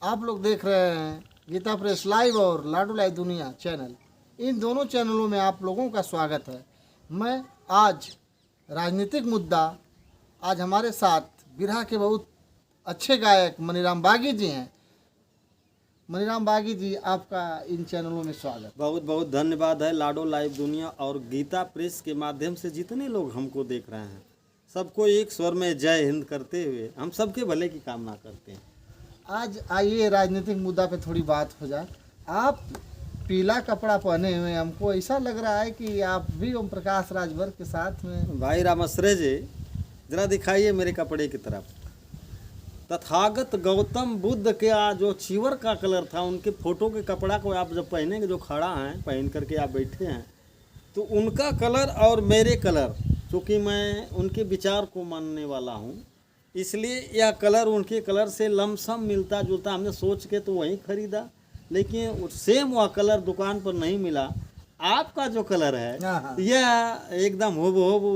आप लोग देख रहे हैं गीता प्रेस लाइव और लाडू लाइव दुनिया चैनल। इन दोनों चैनलों में आप लोगों का स्वागत है। मैं आज राजनीतिक मुद्दा, आज हमारे साथ बिरहा के बहुत अच्छे गायक मनीराम बागी जी हैं। मनीराम बागी जी, आपका इन चैनलों में स्वागत। बहुत बहुत धन्यवाद है लाडो लाइव दुनिया और गीता प्रेस के माध्यम से जितने लोग हमको देख रहे हैं, सबको एक स्वर में जय हिंद करते हुए हम सबके भले की कामना करते हैं। आज आइए राजनीतिक मुद्दा पे थोड़ी बात हो जाए। आप पीला कपड़ा पहने हुए, हमको ऐसा लग रहा है कि आप भी ओम प्रकाश राजभर के साथ में। भाई रामाश्रय जी, जरा दिखाइए मेरे कपड़े की तरफ। तथागत गौतम बुद्ध के जो चीवर का कलर था, उनके फोटो के कपड़ा को आप जब पहनेंगे, जो खड़ा हैं पहन करके आप बैठे हैं, तो उनका कलर और मेरे कलर, चूँकि मैं उनके विचार को मानने वाला हूँ, इसलिए यह कलर उनके कलर से लमसम मिलता जुलता। हमने सोच के तो वहीं खरीदा, लेकिन सेम वह कलर दुकान पर नहीं मिला। आपका जो कलर है यह एकदम हूबहू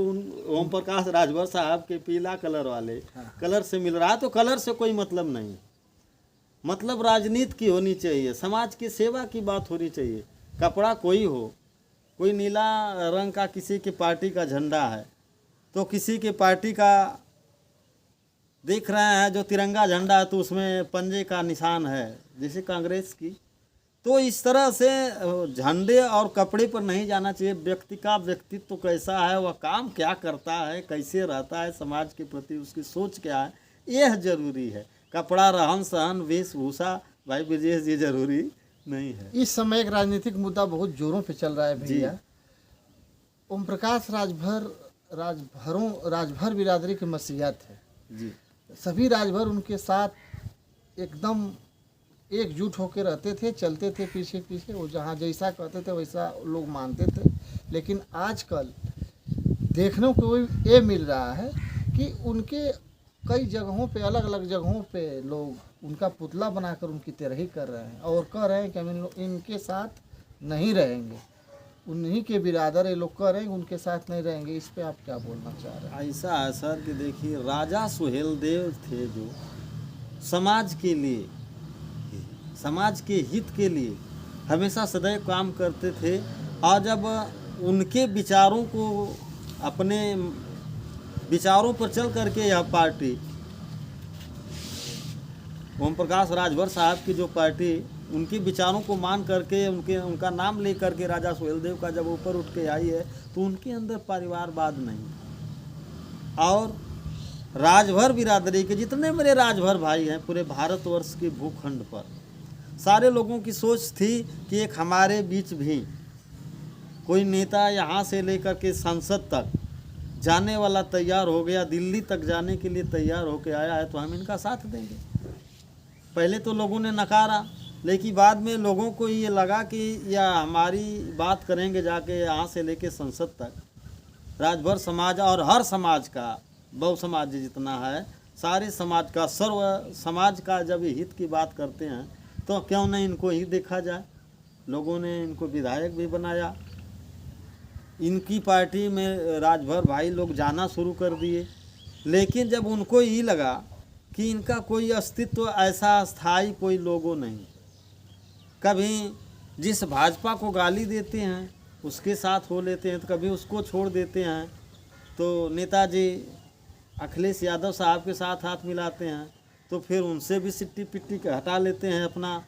ओम प्रकाश राजभर साहब के पीला कलर वाले कलर से मिल रहा है। तो कलर से कोई मतलब नहीं, मतलब राजनीति की होनी चाहिए, समाज की सेवा की बात होनी चाहिए। कपड़ा कोई हो, कोई नीला रंग का किसी की पार्टी का झंडा है, तो किसी के पार्टी का देख रहे हैं जो तिरंगा झंडा है, तो उसमें पंजे का निशान है, जैसे कांग्रेस की। तो इस तरह से झंडे और कपड़े पर नहीं जाना चाहिए। व्यक्ति का व्यक्तित्व तो कैसा है, वह काम क्या करता है, कैसे रहता है, समाज के प्रति उसकी सोच क्या है, यह जरूरी है। कपड़ा, रहन सहन, वेशभूषा भाई ब्रजेश जी जरूरी नहीं है। इस समय एक राजनीतिक मुद्दा बहुत जोरों पे चल रहा है भैया। ओम प्रकाश राजभर बिरादरी के मसीहा थे जी। सभी राजभर उनके साथ एकदम एकजुट होकर रहते थे, चलते थे पीछे पीछे। वो जहाँ जैसा कहते थे वैसा लोग मानते थे। लेकिन आजकल देखने को ये मिल रहा है कि उनके कई जगहों पे, अलग अलग जगहों पे लोग उनका पुतला बनाकर उनकी तरही कर रहे हैं और कह रहे हैं कि हम इनके साथ नहीं रहेंगे। उन्हीं के बिरादर ये लोग कह रहे हैं उनके साथ नहीं रहेंगे। इस पे आप क्या बोलना चाह रहे हैं? ऐसा है सर कि देखिए, राजा सुहेलदेव थे जो समाज के लिए, समाज के हित के लिए हमेशा सदैव काम करते थे। और जब उनके विचारों को, अपने विचारों पर चल करके यह पार्टी, ओम प्रकाश राजभर साहब की जो पार्टी, उनके विचारों को मान करके, उनका नाम ले करके राजा सुहेलदेव का जब ऊपर उठ के आई है, तो उनके अंदर परिवारवाद नहीं। और राजभर बिरादरी के जितने मेरे राजभर भाई हैं पूरे भारतवर्ष के भूखंड पर, सारे लोगों की सोच थी कि एक हमारे बीच भी कोई नेता यहाँ से लेकर के संसद तक जाने वाला तैयार हो गया, दिल्ली तक जाने के लिए तैयार होकर आया है, तो हम इनका साथ देंगे। पहले तो लोगों ने नकारा, लेकिन बाद में लोगों को ये लगा कि यह हमारी बात करेंगे जाके यहाँ से लेके संसद तक। राजभर समाज और हर समाज का, बहु समाज जितना है, सारे समाज का, सर्व समाज का जब हित की बात करते हैं, तो क्यों नहीं इनको ही देखा जाए। लोगों ने इनको विधायक भी बनाया। इनकी पार्टी में राजभर भाई लोग जाना शुरू कर दिए। लेकिन जब उनको ही लगा कि इनका कोई अस्तित्व ऐसा स्थायी कोई लोगो नहीं, कभी जिस भाजपा को गाली देते हैं उसके साथ हो लेते हैं, तो कभी उसको छोड़ देते हैं, तो नेताजी अखिलेश यादव साहब के साथ हाथ मिलाते हैं, तो फिर उनसे भी सिट्टी पिट्टी हटा लेते हैं अपना।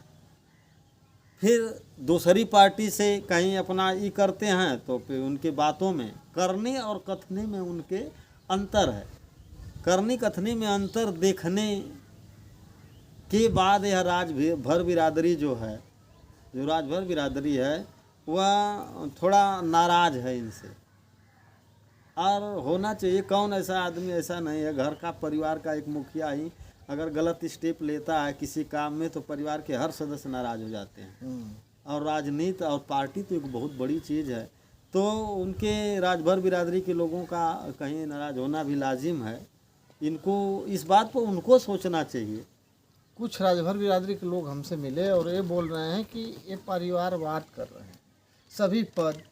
फिर दूसरी पार्टी से कहीं अपना ये करते हैं, तो फिर उनके बातों में, करने और कथने में उनके अंतर है। करने कथने में अंतर देखने के बाद यह राजभर बिरादरी जो है, जो राजभर बिरादरी है, वह थोड़ा नाराज है इनसे। और होना चाहिए, कौन ऐसा आदमी ऐसा नहीं है, घर का, परिवार का एक मुखिया ही अगर गलत स्टेप लेता है किसी काम में, तो परिवार के हर सदस्य नाराज हो जाते हैं। और राजनीति और पार्टी तो एक बहुत बड़ी चीज़ है, तो उनके राजभर बिरादरी के लोगों का कहीं नाराज होना भी लाजिम है। इनको इस बात पर उनको सोचना चाहिए। कुछ राजभर बिरादरी के लोग हमसे मिले और ये बोल रहे हैं कि ये परिवारवाद कर रहे हैं। सभी पद,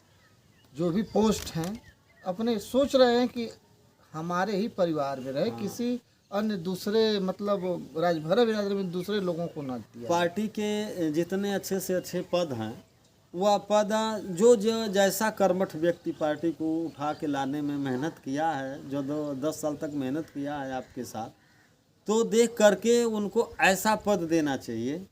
जो भी पोस्ट हैं, अपने सोच रहे हैं कि हमारे ही परिवार में रहे, किसी अन्य दूसरे मतलब राजभर बिरादरी में दूसरे लोगों को ना दिया। पार्टी के जितने अच्छे से अच्छे पद हैं, वह पद जो जो जैसा कर्मठ व्यक्ति पार्टी को उठा के लाने में मेहनत किया है, जो 10 साल तक मेहनत किया है आपके साथ, तो देख करके उनको ऐसा पद देना चाहिए।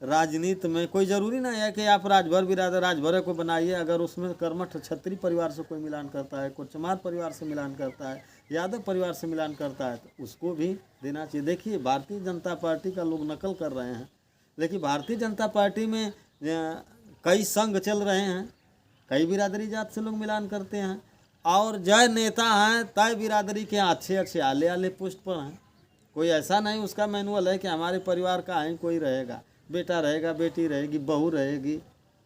राजनीति में कोई ज़रूरी नहीं है कि आप राजभर बिरादर राजभर को बनाइए, अगर उसमें कर्मठ क्षत्रिय परिवार से कोई मिलान करता है, कोई चमार परिवार से मिलान करता है, यादव परिवार से मिलान करता है, तो उसको भी देना चाहिए। देखिए भारतीय जनता पार्टी का लोग नकल कर रहे हैं, लेकिन भारतीय जनता पार्टी में कई संघ चल रहे हैं, कई बिरादरी जात से लोग मिलान करते हैं, और जय नेता हैं तय बिरादरी के अच्छे अच्छे आले आले पोस्ट पर हैं। कोई ऐसा नहीं उसका मैनुअल है कि हमारे परिवार का ही कोई रहेगा, बेटा रहेगा, बेटी रहेगी, बहू रहेगी,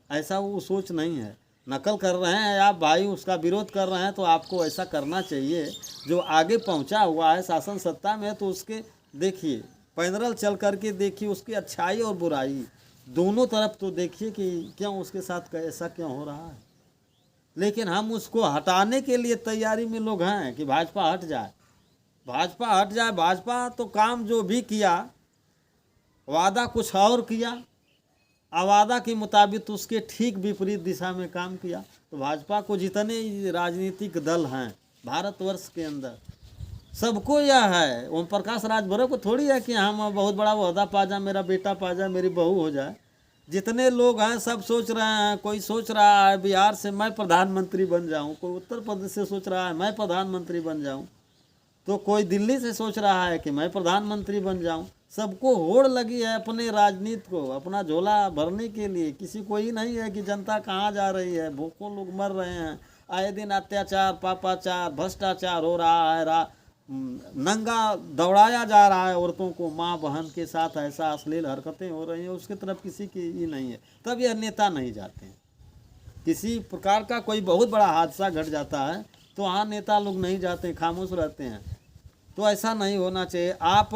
ऐसा वो सोच नहीं है। नकल कर रहे हैं आप भाई, उसका विरोध कर रहे हैं, तो आपको ऐसा करना चाहिए। जो आगे पहुंचा हुआ है शासन सत्ता में, तो उसके देखिए पैदल चल करके देखिए, उसकी अच्छाई और बुराई दोनों तरफ तो देखिए कि क्यों उसके साथ ऐसा क्यों हो रहा है। लेकिन हम उसको हटाने के लिए तैयारी में लोग हैं कि भाजपा हट जाए, भाजपा हट जाए। भाजपा तो काम जो भी किया, वादा कुछ और किया, वादा के मुताबिक उसके ठीक विपरीत दिशा में काम किया। तो भाजपा को जितने राजनीतिक दल हैं भारतवर्ष के अंदर, सबको यह है, ओम प्रकाश राजभर को थोड़ी है कि हम बहुत बड़ा ओहदा पा जाए, मेरा बेटा पा जाए, मेरी बहू हो जाए। जितने लोग हैं सब सोच रहे हैं, कोई सोच रहा है बिहार से मैं प्रधानमंत्री बन जाऊं, कोई उत्तर प्रदेश से सोच रहा है मैं प्रधानमंत्री बन जाऊं, तो कोई दिल्ली से सोच रहा है कि मैं प्रधानमंत्री बन जाऊं। सबको होड़ लगी है अपने राजनीति को, अपना झोला भरने के लिए। किसी को ही नहीं है कि जनता कहाँ जा रही है, भूखों लोग मर रहे हैं, आए दिन अत्याचार, पापाचार, भ्रष्टाचार हो रहा है, नंगा दौड़ाया जा रहा है औरतों को, माँ बहन के साथ ऐसा अश्लील हरकतें हो रही हैं, उसकी तरफ किसी की ही नहीं है। तब यह नेता नहीं जाते हैं। किसी प्रकार का कोई बहुत बड़ा हादसा घट जाता है तो वहाँ नेता लोग नहीं जाते, खामोश रहते हैं। तो ऐसा नहीं होना चाहिए। आप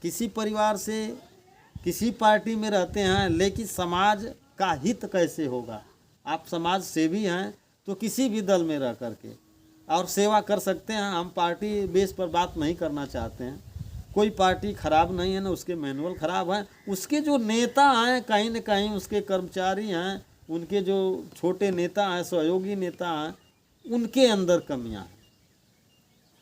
किसी परिवार से, किसी पार्टी में रहते हैं, लेकिन समाज का हित कैसे होगा। आप समाज सेवी हैं तो किसी भी दल में रह करके और सेवा कर सकते हैं। हम पार्टी बेस पर बात नहीं करना चाहते हैं। कोई पार्टी खराब नहीं है, ना उसके मैनुअल खराब हैं, उसके जो नेता हैं कहीं न कहीं उसके कर्मचारी हैं, उनके जो छोटे नेता हैं, सहयोगी नेता हैं, उनके अंदर कमियां हैं।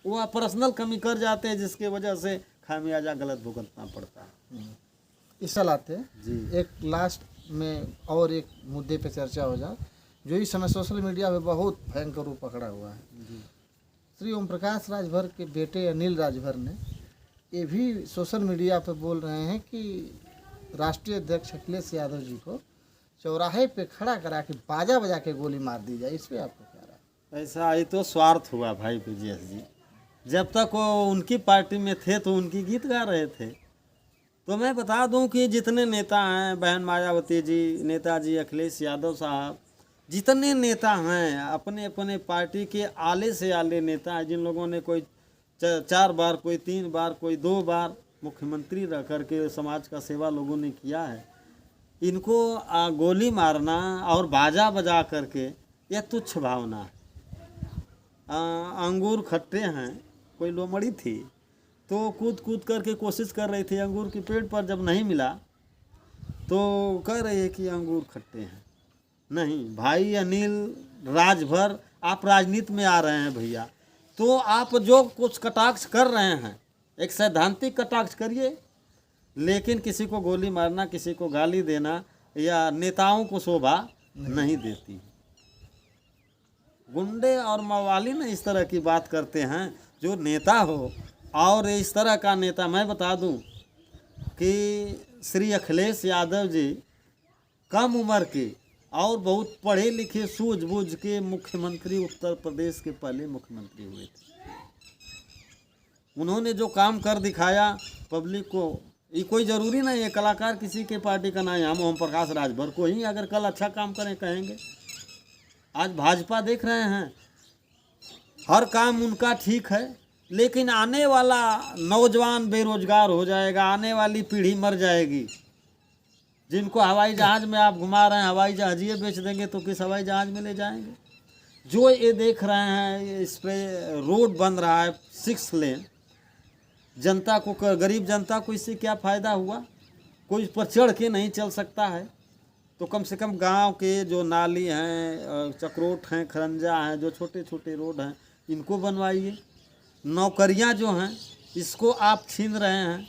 वो पर्सनल कमी कर जाते हैं, जिसके वजह से खामियाजा गलत भुगतना पड़ता है। इस साल आते हैं जी। एक लास्ट में और एक मुद्दे पे चर्चा हो जाए, जो इस समय सोशल मीडिया पे बहुत भयंकर रूप पकड़ा हुआ है। जी। श्री ओम प्रकाश राजभर के बेटे अनिल राजभर ने ये भी सोशल मीडिया पे बोल रहे हैं कि राष्ट्रीय अध्यक्ष अखिलेश यादव जी को चौराहे पे खड़ा करा के बाजा बजा के गोली मार दी जाए। इस पे आपको क्या राय? ऐसा ही तो स्वार्थ हुआ भाई विजय जी। जब तक वो उनकी पार्टी में थे तो उनकी गीत गा रहे थे। तो मैं बता दूं कि जितने नेता हैं, बहन मायावती जी, नेताजी अखिलेश यादव साहब, जितने नेता हैं अपने अपने पार्टी के आले से आले नेता हैं, जिन लोगों ने कोई 4 बार, कोई 3 बार, कोई 2 बार मुख्यमंत्री रह करके समाज का सेवा लोगों ने किया है, इनको गोली मारना और बाजा बजा करके यह तुच्छ भावना है। अंगूर खट्टे हैं, कोई लोमड़ी थी तो कूद कूद करके कोशिश कर रही थी अंगूर के पेड़ पर, जब नहीं मिला तो कह रही है कि अंगूर खट्टे हैं। नहीं भाई अनिल राजभर, आप राजनीति में आ रहे हैं भैया, तो आप जो कुछ कटाक्ष कर रहे हैं एक सैद्धांतिक कटाक्ष करिए, लेकिन किसी को गोली मारना, किसी को गाली देना या नेताओं को शोभा नहीं देती। गुंडे और मवाली ने इस तरह की बात करते हैं। जो नेता हो, और इस तरह का नेता, मैं बता दूं कि श्री अखिलेश यादव जी कम उम्र के और बहुत पढ़े लिखे सूझबूझ के मुख्यमंत्री, उत्तर प्रदेश के पहले मुख्यमंत्री हुए थे। उन्होंने जो काम कर दिखाया पब्लिक को, ये कोई ज़रूरी नहीं है कलाकार किसी के पार्टी का नहीं। हम ओम प्रकाश राजभर को ही अगर कल अच्छा काम करें कहेंगे। आज भाजपा देख रहे हैं हर काम उनका ठीक है, लेकिन आने वाला नौजवान बेरोजगार हो जाएगा, आने वाली पीढ़ी मर जाएगी। जिनको हवाई जहाज़ में आप घुमा रहे हैं, हवाई जहाज़िए बेच देंगे तो किस हवाई जहाज़ में ले जाएंगे। जो ये देख रहे हैं, इस पे रोड बन रहा है 6 लेन, जनता को, गरीब जनता को इससे क्या फ़ायदा हुआ? कोई इस पर चढ़ के नहीं चल सकता है। तो कम से कम गांव के जो नाली हैं, चक्रोट हैं, खरंजा हैं, जो छोटे छोटे रोड हैं, इनको बनवाइए। नौकरियां जो हैं इसको आप छीन रहे हैं।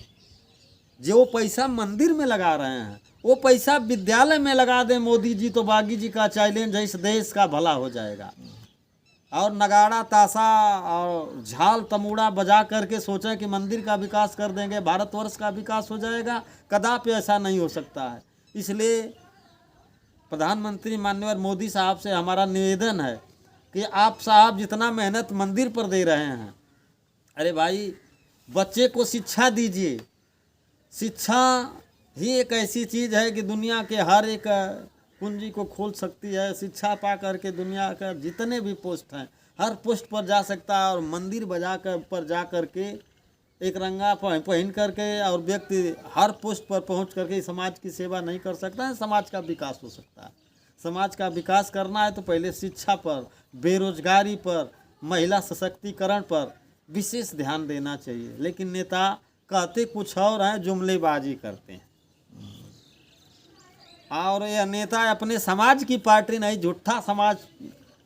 जो पैसा मंदिर में लगा रहे हैं वो पैसा विद्यालय में लगा दें मोदी जी, तो बागी जी का चैलेंज है, इस देश का भला हो जाएगा। और नगाड़ा ताशा और झाल तमूड़ा बजा करके सोचें कि मंदिर का विकास कर देंगे, भारतवर्ष का विकास हो जाएगा, कदापि ऐसा नहीं हो सकता है। इसलिए प्रधानमंत्री माननीय मोदी साहब से हमारा निवेदन है कि आप साहब जितना मेहनत मंदिर पर दे रहे हैं, अरे भाई बच्चे को शिक्षा दीजिए। शिक्षा ही एक ऐसी चीज़ है कि दुनिया के हर एक कुंजी को खोल सकती है। शिक्षा पा करके दुनिया का जितने भी पोस्ट हैं हर पोस्ट पर जा सकता है। और मंदिर बजा कर पर जा करके एक रंगा पहन करके और व्यक्ति हर पोस्ट पर पहुंच करके समाज की सेवा नहीं कर सकता है, समाज का विकास हो सकता है। समाज का विकास करना है तो पहले शिक्षा पर, बेरोजगारी पर, महिला सशक्तिकरण पर विशेष ध्यान देना चाहिए। लेकिन नेता कहते कुछ और हैं, जुमलेबाजी करते हैं। और यह नेता अपने समाज की पार्टी नहीं, झूठा समाज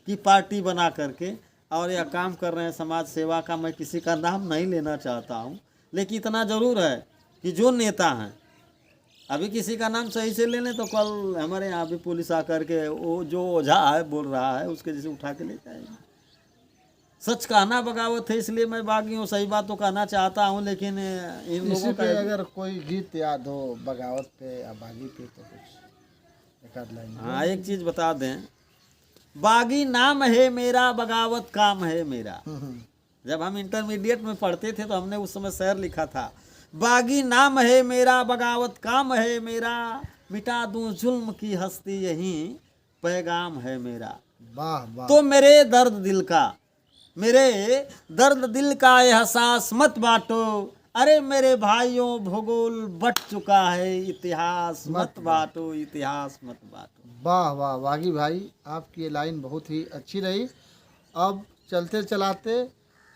की पार्टी बना करके और यह काम कर रहे हैं समाज सेवा का। मैं किसी का नाम नहीं लेना चाहता हूं, लेकिन इतना ज़रूर है कि जो नेता हैं, अभी किसी का नाम सही से ले लें तो कल हमारे यहाँ भी पुलिस आकर के वो जो ओझा है बोल रहा है उसके जैसे उठा के ले जाएगी। सच कहना बगावत है, इसलिए मैं बागी हूँ, सही बात तो कहना चाहता हूँ। लेकिन इन इसी लोगों पे का अगर कोई गीत याद हो बगावत पे या बागी पे तो कुछ एक आध लाइन। हाँ, एक चीज़ बता दें, बागी नाम है मेरा, बगावत काम है मेरा। जब हम इंटरमीडिएट में पढ़ते थे तो हमने उस समय शेर लिखा था, बागी नाम है मेरा, बगावत काम है मेरा, मिटा दूं जुल्म की हस्ती यही पैगाम है मेरा। वाह वाह। तो मेरे दर्द दिल का एहसास मत बांटो, अरे मेरे भाइयों भूगोल बट चुका है इतिहास मत बांटो, इतिहास मत बांटो। वाह वाह बागी भाई, आपकी ये लाइन बहुत ही अच्छी रही। अब चलते चलाते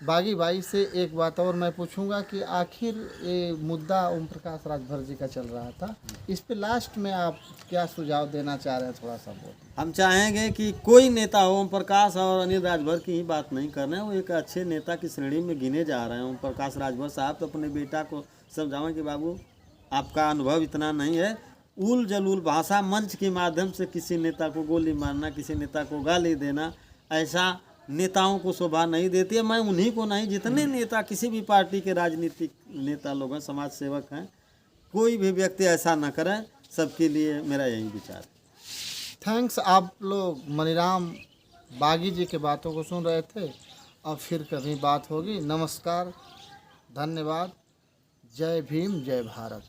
बागी भाई से एक बात और मैं पूछूंगा कि आखिर ये मुद्दा ओम प्रकाश राजभर जी का चल रहा था, इस पे लास्ट में आप क्या सुझाव देना चाह रहे हैं, थोड़ा सा बोल। हम चाहेंगे कि कोई नेता हो, ओम प्रकाश और अनिल राजभर की ही बात नहीं कर रहे हैं, वो एक अच्छे नेता की श्रेणी में गिने जा रहे हैं। ओम प्रकाश राजभर साहब तो अपने बेटा को समझाएं कि बाबू आपका अनुभव इतना नहीं है, उल जलूल भाषा मंच के माध्यम से किसी नेता को गोली मारना, किसी नेता को गाली देना, ऐसा नेताओं को शोभा नहीं देती है। मैं उन्हीं को नहीं, जितने नेता किसी भी पार्टी के राजनीतिक नेता लोग हैं, समाज सेवक हैं, कोई भी व्यक्ति ऐसा न करें। सबके लिए मेरा यही विचार है। थैंक्स। आप लोग मनीराम बागी जी के बातों को सुन रहे थे। अब फिर कभी बात होगी। नमस्कार, धन्यवाद, जय भीम, जय भारत।